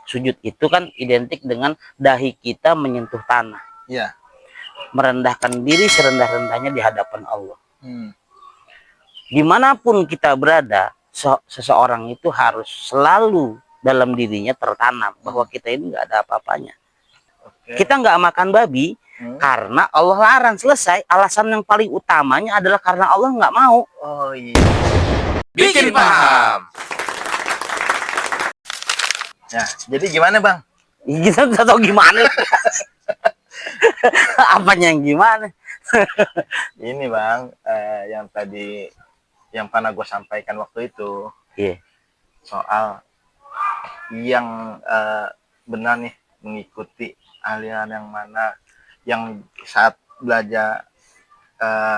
Sujud itu kan identik dengan dahi kita menyentuh tanah. Iya. Merendahkan diri serendah-rendahnya di hadapan Allah. Dimanapun kita berada, seseorang itu harus selalu dalam dirinya tertanam bahwa kita ini nggak ada apa-apanya. Kita nggak makan babi karena Allah larang, selesai. Alasan yang paling utamanya adalah karena Allah nggak mau. Oh iya. Bikin paham. Nah, jadi gimana Bang? Kita nggak tahu gimana. Apanya yang gimana? Ini Bang, yang tadi yang pernah gue sampaikan waktu itu, soal yang benar nih mengikuti aliran yang mana, yang saat belajar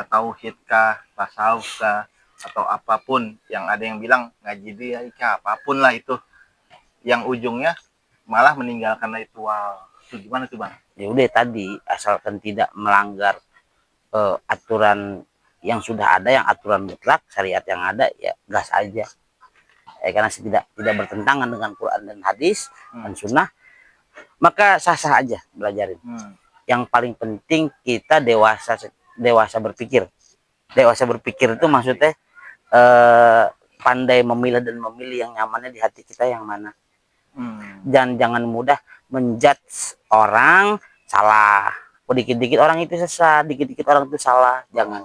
tauhid kah, tasawuf kah, atau apapun, yang ada yang bilang ngaji dia kah, apapun lah itu, yang ujungnya malah meninggalkan ritual. Itu gimana tuh Bang? Ya udah tadi, asalkan tidak melanggar aturan yang sudah ada, yang aturan mutlak syariat yang ada, ya gas aja. Karena tidak bertentangan dengan Quran dan hadis dan sunnah, maka sah-sah aja belajarin. Yang paling penting kita dewasa berpikir. Dewasa berpikir itu maksudnya pandai memilah dan memilih yang nyamannya di hati kita yang mana. Dan jangan mudah menjudge orang salah. Dikit-dikit orang itu sesat, dikit-dikit orang itu salah. Jangan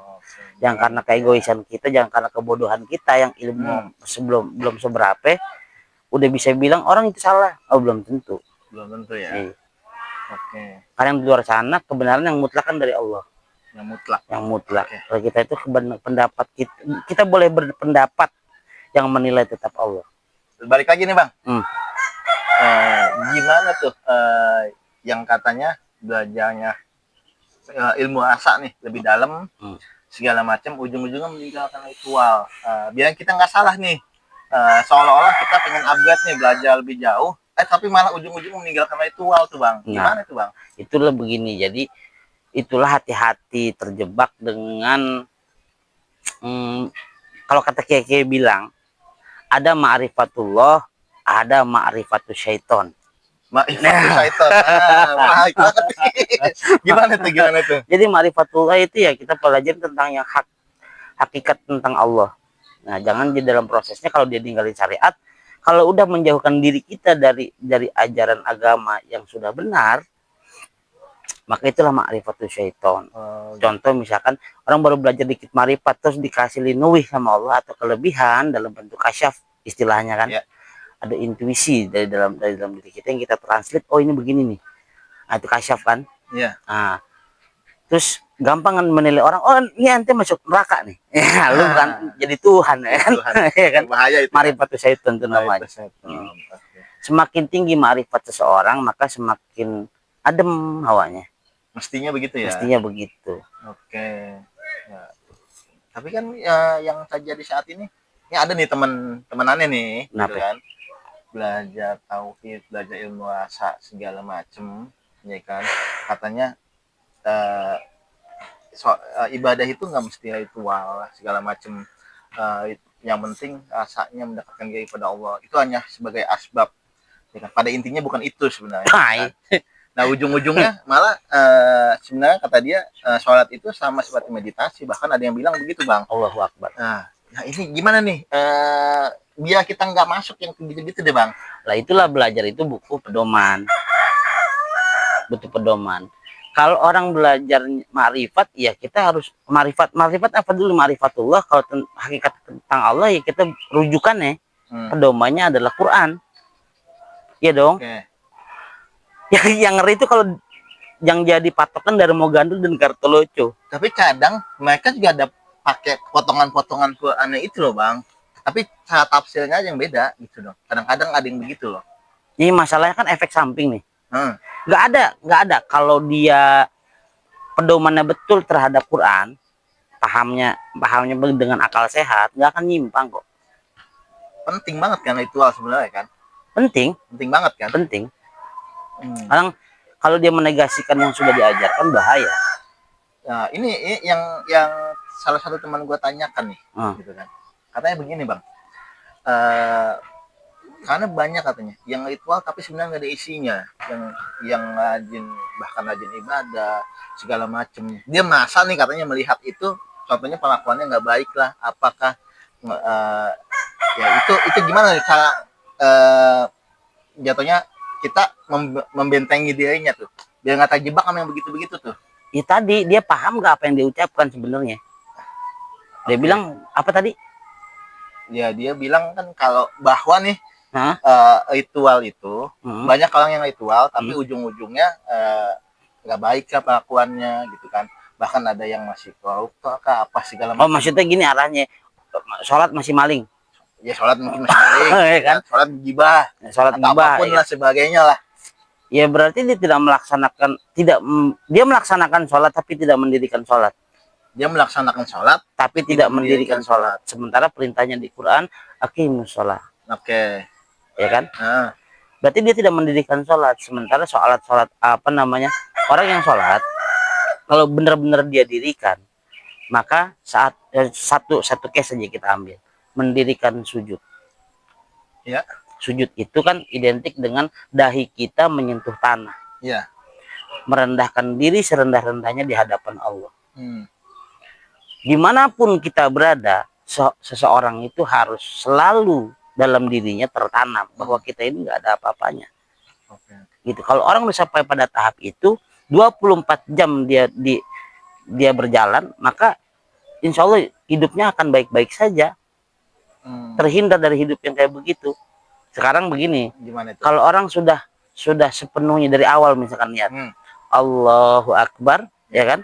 karena keegoisan kita, jangan karena kebodohan kita yang ilmu belum seberapa udah bisa bilang orang itu salah. Oh, belum tentu. Belum tentu ya. Oke. Karena yang di luar sana kebenaran yang mutlak kan dari Allah. Yang mutlak. Kalau kita itu pendapat kita boleh berpendapat, yang menilai tetap Allah. Balik lagi nih Bang. Gimana tuh yang katanya belajarnya ilmu asa nih lebih dalam, segala macam, ujung-ujungnya meninggalkan ritual. Biar kita nggak salah nih, seolah-olah kita pengen upgrade nih, belajar lebih jauh, tapi malah ujung-ujung meninggalkan ritual tuh Bang. Gimana tuh Bang? Itulah begini, jadi itulah hati-hati terjebak dengan kalau kata kiai bilang, ada ma'rifatullah, ada ma'rifatus syaiton. Syaiton. Gimana tuh? Jadi ma'rifatullah itu ya kita pelajari tentang yang hakikat tentang Allah. Nah, jangan di dalam prosesnya kalau dia tinggalin syariat, kalau udah menjauhkan diri kita dari ajaran agama yang sudah benar, maka itulah ma'rifatus syaiton. Contoh misalkan orang baru belajar dikit ma'rifat terus dikasih linuwih sama Allah atau kelebihan dalam bentuk kasyaf istilahnya kan. Ada intuisi dari dalam diri kita yang kita translate, oh ini begini nih. Nah, itu kasyaf kan. Nah, terus gampang menilai orang, oh ini ente masuk neraka nih. Ya, lu kan jadi Tuhan ya kan. Ya kan. Bahaya itu. Ma'rifatus syaiton itu namanya. Semakin tinggi ma'rifat seseorang, maka semakin adem hawanya. Mestinya begitu ya. Mestinya begitu. Oke. Ya. Tapi kan yang terjadi saat ini ada nih teman-temanannya nih, gitu kan. Belajar tauhid, belajar ilmu asa segala macem, ya kan. Katanya ibadah itu nggak mesti ritual segala macem. Yang penting rasanya mendekatkan diri pada Allah. Itu hanya sebagai asbab. Ya kan? Pada intinya bukan itu sebenarnya. Kan? Nah, ujung-ujungnya malah sebenarnya kata dia sholat itu sama seperti meditasi. Bahkan ada yang bilang begitu Bang. Allahu Akbar. Nah ini gimana nih? Biar kita nggak masuk yang gitu-gitu deh Bang. Lah itulah belajar itu butuh pedoman. Kalau orang belajar ma'rifat, ya kita harus ma'rifat apa dulu? Ma'rifatullah. Kalau hakikat tentang Allah, ya kita rujukannya, pedomannya adalah Quran. Ya dong. Yang ngeri itu kalau yang jadi patokan dari Mogandul dan Kartoloco. Tapi kadang mereka juga ada pakai potongan-potongan Quran itu loh Bang. Tapi cara tafsirnya aja yang beda gitu loh. Kadang-kadang ada yang begitu loh. Ini masalahnya kan efek samping nih. Nggak ada. Kalau dia pedomannya betul terhadap Quran, pahamnya dengan akal sehat, nggak akan nyimpang kok. Penting banget kan ritual sebenarnya kan? Penting banget kan? Penting. Kadang kalau dia menegasikan yang sudah diajarkan bahaya. Nah, ini yang salah satu teman gue tanyakan nih, gitu kan. Katanya begini Bang, karena banyak katanya yang ritual tapi sebenarnya nggak ada isinya, yang rajin, bahkan rajin ibadah segala macem, dia masa nih katanya melihat itu contohnya pelakuannya nggak baik lah, apakah ya itu gimana nih cara jatuhnya kita membentengi dirinya tuh biar nggak terjebak sama yang begitu-begitu tuh. Ya tadi dia paham nggak apa yang dia ucapkan sebenarnya. Dia bilang apa tadi? Ya dia bilang kan kalau bahwa nih Hah? Ritual itu banyak orang yang ritual tapi ujung-ujungnya nggak baik ya pelakuannya gitu kan, bahkan ada yang masih koruptor kah apa segala macam. Oh maksudnya gini arahnya, sholat masih maling. Ya sholat mungkin masih baik kan, sholat gibah, Sholat atau gibah apapun ya. lah sebagainya lah. Ya berarti dia tidak melaksanakan, dia melaksanakan sholat tapi tidak mendirikan sholat. Dia melaksanakan sholat Tapi tidak mendirikan sholat. Sementara perintahnya di Quran, aqimus sholat. Oke. Ya kan? Nah, Berarti dia tidak mendirikan sholat. Sementara sholat apa namanya, orang yang sholat, kalau benar-benar dia dirikan, maka saat satu case saja kita ambil, mendirikan sujud. ya, Sujud itu kan identik dengan dahi kita menyentuh tanah, ya. merendahkan diri serendah-rendahnya di hadapan Allah. Hmm. Dimanapun kita berada, seseorang itu harus selalu dalam dirinya tertanam bahwa kita ini nggak ada apa-apanya. Oke. Gitu. Kalau orang udah sampai pada tahap itu, 24 jam dia berjalan, maka insya Allah hidupnya akan baik-baik saja. Terhindar dari hidup yang kayak begitu. Sekarang begini, Gimana itu? kalau orang sudah sepenuhnya dari awal misalkan niat Allahu Akbar, ya kan,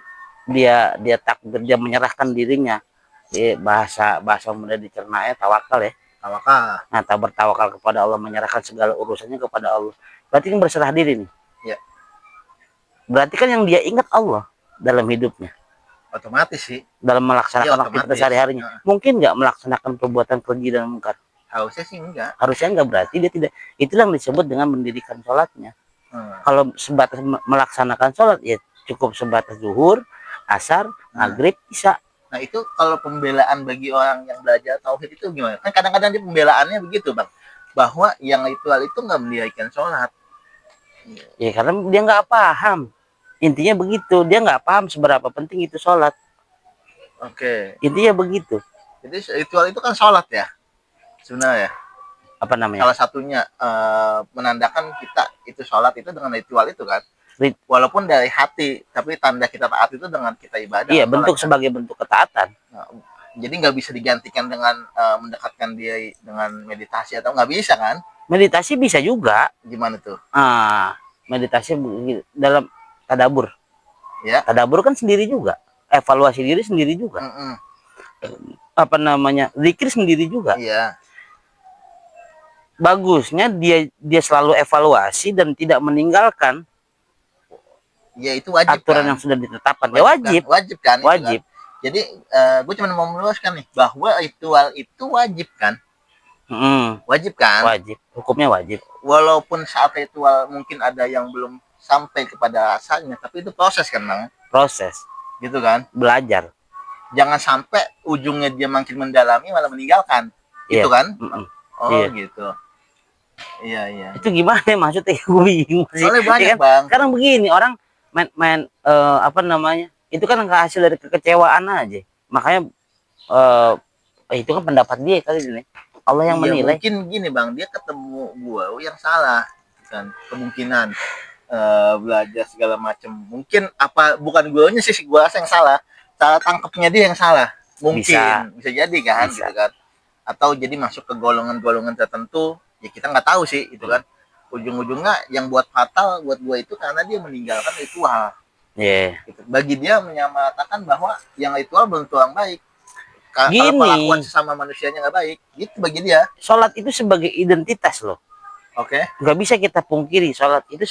dia takbir, dia menyerahkan dirinya, bahasa mudah dicernanya tawakal ya. Tawakal. Nah, bertawakal kepada Allah, menyerahkan segala urusannya kepada Allah. Berarti kan berserah diri nih. Ya. Berarti kan yang dia ingat Allah dalam hidupnya, Otomatis sih. dalam melaksanakan Ya, aktivitas otomatis. sehari-harinya. Mungkin nggak melaksanakan perbuatan keji dan mungkar? Harusnya sih enggak. Harusnya enggak, berarti dia tidak. Itulah yang disebut dengan mendirikan sholatnya. Kalau sebatas melaksanakan sholat, ya cukup sebatas zuhur, asar, maghrib, isya. Nah itu kalau pembelaan bagi orang yang belajar tauhid itu gimana? Kan kadang-kadang dia pembelaannya begitu bang, bahwa yang ritual itu nggak mendirikan sholat. Ya karena dia nggak paham. Intinya begitu, dia nggak paham seberapa penting itu sholat. Oke. Intinya begitu. Jadi ritual itu kan sholat ya sebenarnya. Apa namanya? Salah satunya menandakan kita itu sholat itu dengan ritual itu kan. Walaupun dari hati, tapi tanda kita taat itu dengan kita ibadah. Iya, bentuk kan? sebagai bentuk ketaatan. Nah, jadi nggak bisa digantikan dengan mendekatkan diri dengan meditasi atau nggak bisa kan? Meditasi bisa juga. Gimana tuh? Meditasi dalam tadabur. Ya. Tadabur kan sendiri juga. Evaluasi diri sendiri juga. Apa namanya? Zikir sendiri juga. Iya. Bagusnya dia selalu evaluasi dan tidak meninggalkan. Ya itu wajib aturan kan? yang sudah ditetapkan. Ya wajib. Wajib kan? Wajib. Kan? Jadi gue cuma mau meluruskan nih bahwa ritual itu wajib kan? Wajib kan? Wajib. Hukumnya wajib. Walaupun saat ritual mungkin ada yang belum sampai kepada asalnya, tapi itu proses kan bang? Proses. Gitu kan? Belajar. Jangan sampai ujungnya dia makin mendalami malah meninggalkan. Iya. Gitu kan? Oh iya. Gitu. Iya. Itu gimana maksudnya? Gue bingung sih. Soalnya banyak ya kan? bang. Sekarang begini, orang main apa namanya? Itu kan hasil dari kekecewaan aja. Makanya itu kan pendapat dia kali ini. Allah yang menilai. Mungkin gini bang, dia ketemu gua yang salah kan, kemungkinan belajar segala macam. Mungkin apa bukan guanya sih gua yang salah, cara tangkapnya dia yang salah. Mungkin bisa jadi kan, bisa. gitu kan. Atau jadi masuk ke golongan-golongan tertentu, ya kita nggak tahu sih itu kan. Ujung-ujungnya yang buat fatal buat gua itu karena dia meninggalkan ritual. Yeah. Gitu. Bagi dia menyatakan bahwa yang ritual belum tentu orang baik. Kalau perlakuan sesama manusianya nggak baik, gitu bagi dia. Sholat itu sebagai identitas loh. Oke. Nggak bisa kita pungkiri, sholat itu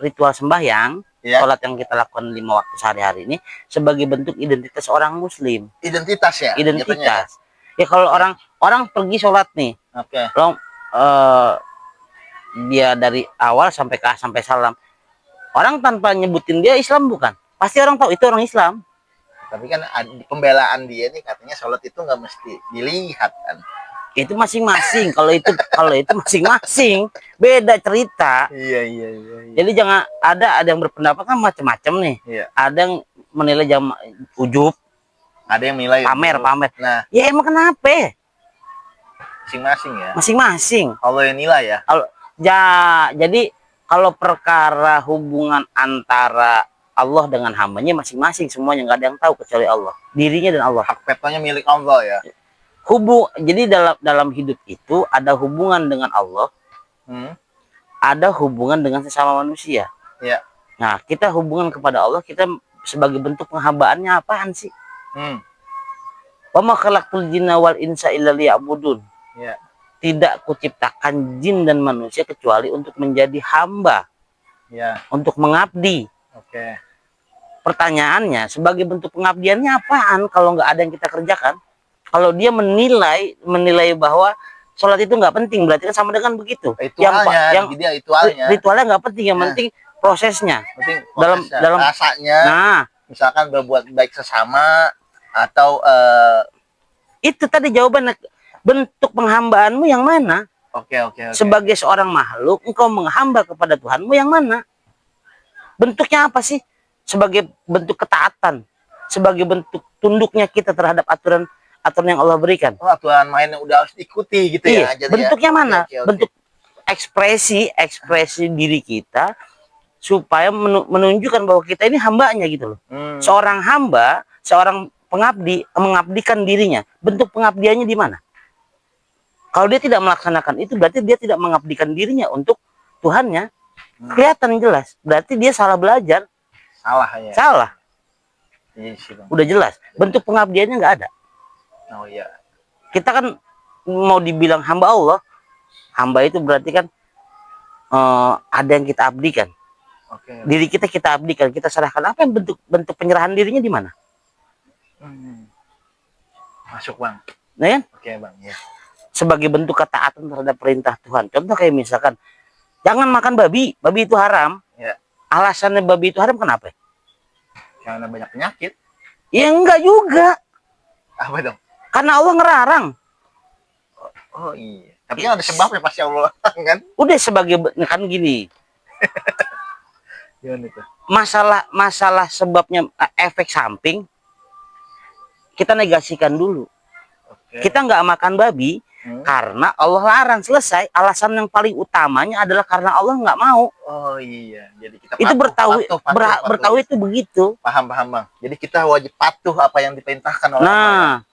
ritual sembahyang. Sholat yang kita lakukan 5 waktu sehari-hari ini sebagai bentuk identitas orang Muslim. Identitas ya. Identitas. Ya kalau orang pergi sholat nih, dia dari awal sampai salam, orang tanpa nyebutin dia Islam bukan? Pasti orang tahu itu orang Islam. Tapi kan pembelaan dia nih katanya sholat itu nggak mesti dilihat kan. Itu masing-masing. Kalau itu masing-masing, beda cerita. Iya, iya, iya, iya. Jadi jangan ada yang berpendapat kan macam-macam nih. Iya. Ada yang menilai ujub, Ada yang nilai pamer. Nah, Ya emang kenapa? masing-masing ya. Masing-masing. Allah yang nilai ya. Jadi kalau perkara hubungan antara Allah dengan hambanya masing-masing, semuanya nggak ada yang tahu kecuali Allah, dirinya dan Allah. Hak vetonya milik Allah ya. Jadi dalam hidup itu ada hubungan dengan Allah, ada hubungan dengan sesama manusia. Iya. Nah, kita hubungan kepada Allah, kita sebagai bentuk penghambaannya apaan sih? Wa ma khalaqtul jinna wal insa illa liya'budun. Iya. Tidak kuciptakan jin dan manusia kecuali untuk menjadi hamba, Iya. untuk mengabdi. Oke. Pertanyaannya, sebagai bentuk pengabdiannya apaan kalau nggak ada yang kita kerjakan? Kalau dia menilai bahwa sholat itu nggak penting, berarti kan sama dengan begitu. Ritualnya, ritualnya nggak penting, yang Nah. penting prosesnya. Penting dalam rasanya. Nah, Misalkan berbuat baik sesama atau itu tadi jawabannya. Bentuk penghambaanmu yang mana? Oke. Sebagai seorang makhluk, engkau menghamba kepada Tuhanmu yang mana? Bentuknya apa sih? Sebagai bentuk ketaatan, sebagai bentuk tunduknya kita terhadap aturan yang Allah berikan. aturan main yang udah harus diikuti gitu Iya, ya. Jadi bentuknya ya. mana? Oke. Bentuk ekspresi diri kita supaya menunjukkan bahwa kita ini hambanya gitu loh. Seorang hamba, seorang pengabdi mengabdikan dirinya. Bentuk pengabdiannya di mana? Kalau dia tidak melaksanakan itu, berarti dia tidak mengabdikan dirinya untuk Tuhannya. Kelihatan jelas. Berarti dia salah belajar. Salah ya. Salah. Iya sih, Bang. Udah jelas. Bentuk pengabdiannya nggak ada. Oh iya. Kita kan mau dibilang hamba Allah. Hamba itu berarti kan ada yang kita abdikan. Oke. Diri kita abdikan, kita serahkan. Apa yang bentuk penyerahan dirinya di mana? Masuk, Bang. Nah, kan? Oke, Bang. Ya. Sebagai bentuk ketaatan terhadap perintah Tuhan. Contoh kayak misalkan, jangan makan babi itu haram. Ya. Alasannya babi itu haram kenapa? Karena banyak penyakit. Ya enggak juga. Apa dong? Karena Allah ngerarang. Oh iya. Tapi kan ada sebabnya pasti Allah kan? Udah kan gini. Gimana itu? Masalah sebabnya efek samping kita negasikan dulu. Oke. Kita nggak makan babi karena Allah larang, selesai. Alasan yang paling utamanya adalah karena Allah nggak mau. Oh iya. Jadi kita Itu patuh. bertahu itu begitu. Paham, Bang. Jadi kita wajib patuh apa yang diperintahkan oleh Allah.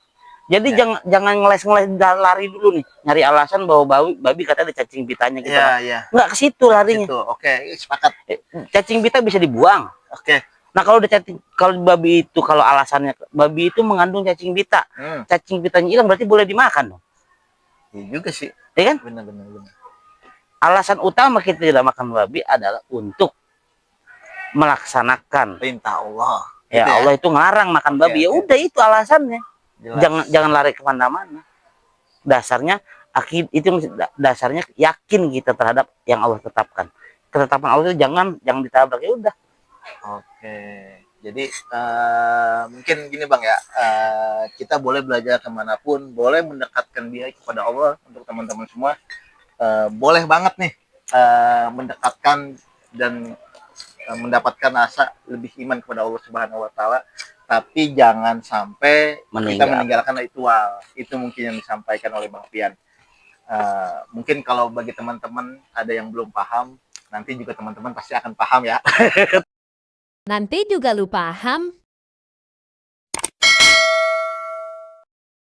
Jadi jangan ngeles lari dulu nih, nyari alasan bahwa babi katanya ada cacing pitanya gitu. Iya. Nggak ke situ larinya. Gitu. Oke, sepakat. Cacing pita bisa dibuang. Oke. Nah, kalau babi itu, kalau alasannya babi itu mengandung cacing pita, cacing pitanya hilang, berarti boleh dimakan dong. Iya juga sih. Ya kan? Benar. Alasan utama kita tidak makan babi adalah untuk melaksanakan Perintah Allah. ya, Gitu Allah itu ngelarang makan babi. Ya udah, itu alasannya. Jelas. Jangan lari kemana-mana. Dasarnya dasarnya yakin kita terhadap yang Allah tetapkan. Ketetapan Allah itu jangan ditabrak, ya udah. Oke. Jadi mungkin gini, Bang ya, kita boleh belajar kemanapun, boleh mendekatkan diri kepada Allah. Untuk teman-teman semua, boleh banget nih mendekatkan dan mendapatkan rasa lebih iman kepada Allah Subhanahu Wa Taala. Tapi jangan sampai kita meninggalkan ritual. Itu mungkin yang disampaikan oleh Bang Pian. Mungkin kalau bagi teman-teman ada yang belum paham, nanti juga teman-teman pasti akan paham ya. Nanti juga lu paham.